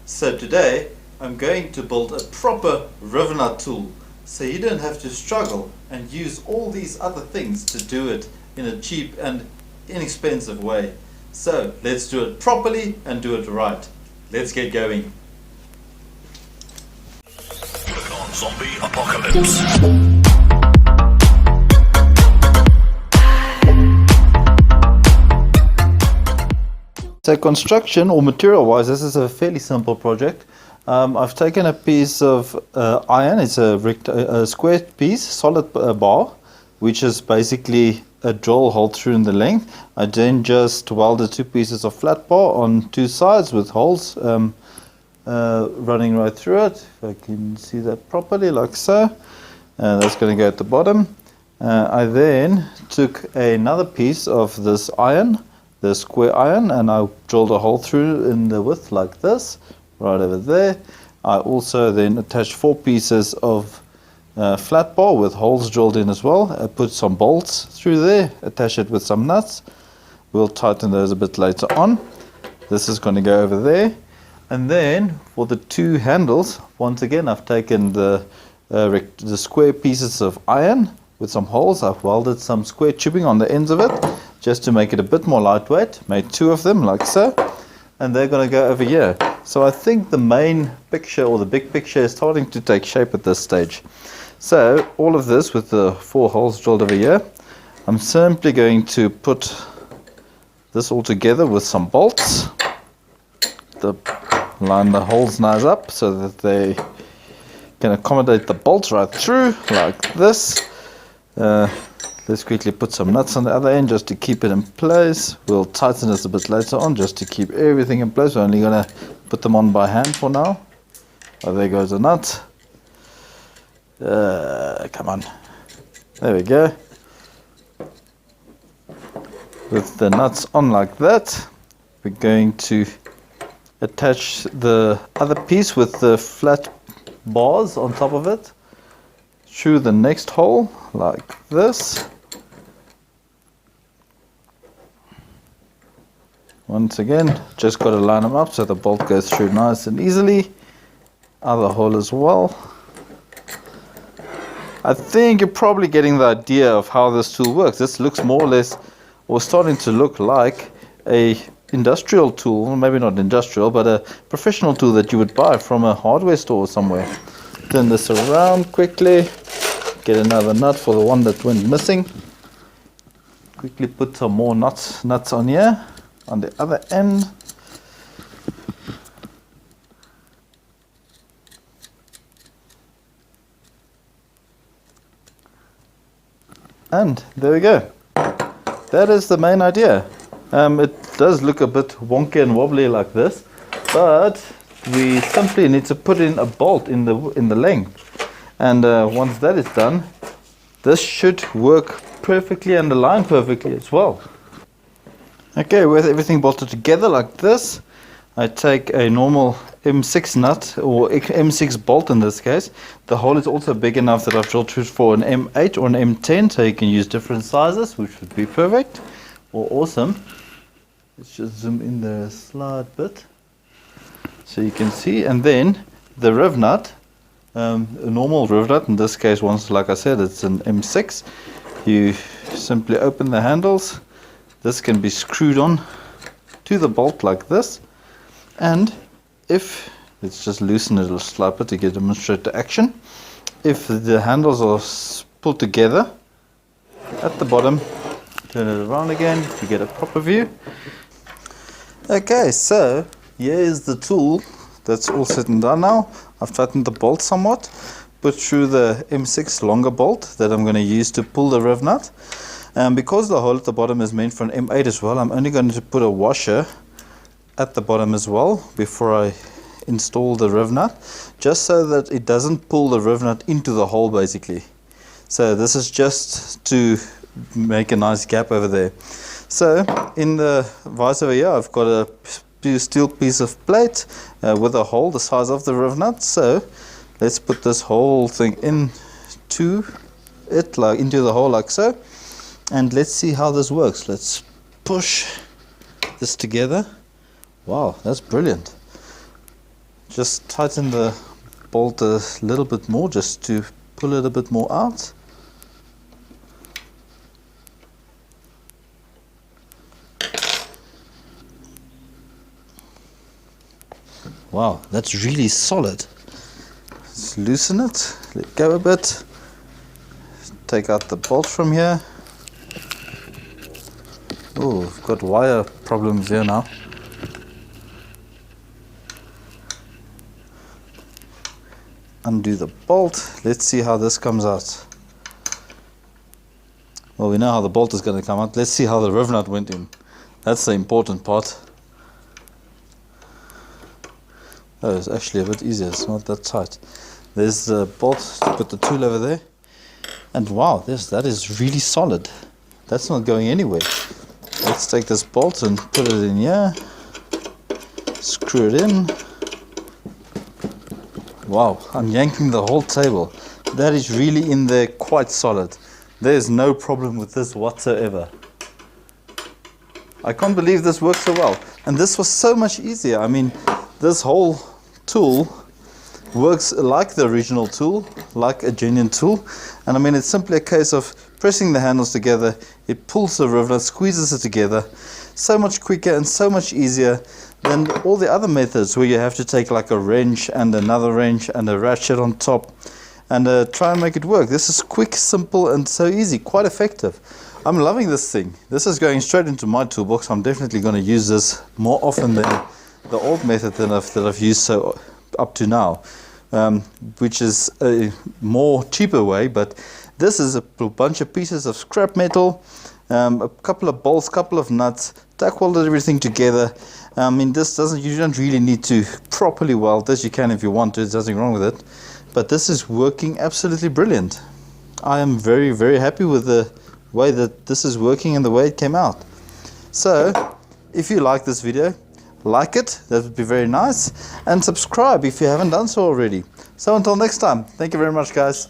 So today I'm going to build a proper rivnut tool so you don't have to struggle and use all these other things to do it in a cheap and inexpensive way. So let's do it properly and do it right. Let's get going. Zombie apocalypse. So construction or material wise, this is a fairly simple project. I've taken a piece of iron. It's a square piece, solid bar, which is basically a drill hole through in the length. I then just welded two pieces of flat bar on two sides with holes running right through it. If I can see that properly, like so. That's going to go at the bottom. I then took another piece of this iron, the square iron, and I drilled a hole through in the width like this, right over there. I also then attached four pieces of flat bar with holes drilled in as well. I put some bolts through there, attach it with some nuts. We'll tighten those a bit later on. This is going to go over there. And then for the two handles, once again I've taken the square pieces of iron with some holes. I've welded some square tubing on the ends of it just to make it a bit more lightweight. Made two of them like so, and they're going to go over here. So I think the main picture or the big picture is starting to take shape at this stage. So all of this with the four holes drilled over here, I'm simply going to put this all together with some bolts. Line the holes nice up so that they can accommodate the bolts right through like this. Let's quickly put some nuts on the other end just to keep it in place. We'll tighten this a bit later on just to keep everything in place. We're only going to put them on by hand for now. Oh, there goes the nut. Come on. There we go. With the nuts on like that, we're going to attach the other piece with the flat bars on top of it through the next hole like this. Once again, just got to line them up so the bolt goes through nice and easily. Other hole as well. I think you're probably getting the idea of how this tool works. This looks more or less, or starting to look like a industrial tool, maybe not industrial, but a professional tool that you would buy from a hardware store or somewhere. Turn this around quickly, get another nut for the one that went missing. Quickly put some more nuts on here on the other end. And there we go. That is the main idea. It does look a bit wonky and wobbly like this, but we simply need to put in a bolt in the length. And once that is done, this should work perfectly and align perfectly as well. Okay, with everything bolted together like this, I take a normal M6 nut, or M6 bolt in this case. The hole is also big enough that I've drilled through for an M8 or an M10, so you can use different sizes, which would be perfect or awesome. Let's just zoom in the slide bit so you can see. And then the rivnut, a normal rivnut, in this case, once, like I said, it's an M6. You simply open the handles. This can be screwed on to the bolt like this. And if, let's just loosen it a slight bit to demonstrate the action. If the handles are pulled together at the bottom, turn it around again to get a proper view. Okay, so here is the tool. That's all set and done now. I've tightened the bolt somewhat, put through the M6 longer bolt that I'm going to use to pull the rivnut. And because the hole at the bottom is meant for an M8 as well, I'm only going to put a washer at the bottom as well before I install the rivnut, just so that it doesn't pull the rivnut into the hole basically. So this is just to make a nice gap over there. So in the vise over here, I've got a steel piece of plate with a hole the size of the rivnut. So let's put this whole thing into it, like into the hole like so, and let's see how this works. Let's push this together. Wow, that's brilliant. just tighten the bolt a little bit more just to pull it a bit more out. Wow, that's really solid. Let's loosen it, let go a bit, take out the bolt from here. Oh, we've got wire problems here now. Undo the bolt. Let's see how this comes out. Well, we know how the bolt is going to come out. Let's see how the rivnut went in. That's the important part. Oh, it's actually a bit easier. It's not that tight. There's the bolt to put the tool over there. And wow, that is really solid. That's not going anywhere. Let's take this bolt and put it in here. Screw it in. Wow, I'm yanking the whole table. That is really in there, quite solid. There's no problem with this whatsoever. I can't believe this works so well. And this was so much easier. I mean, this whole tool works like the original tool, like a genuine tool. And I mean, it's simply a case of pressing the handles together. It pulls the rivnut, squeezes it together. So much quicker and so much easier than all the other methods where you have to take like a wrench and another wrench and a ratchet on top and try and make it work. This is quick, simple and so easy, quite effective. I'm loving this thing. This is going straight into my toolbox. I'm definitely going to use this more often than the old method that I've used so up to now, which is a more cheaper way. But this is a bunch of pieces of scrap metal, a couple of bolts, couple of nuts, tack welded everything together. I mean, this you don't really need to properly weld this. You can if you want to, there's nothing wrong with it. But this is working absolutely brilliant. I am very, very happy with the way that this is working and the way it came out. So, if you like this video, like it, that would be very nice. And subscribe if you haven't done so already. So until next time, thank you very much guys.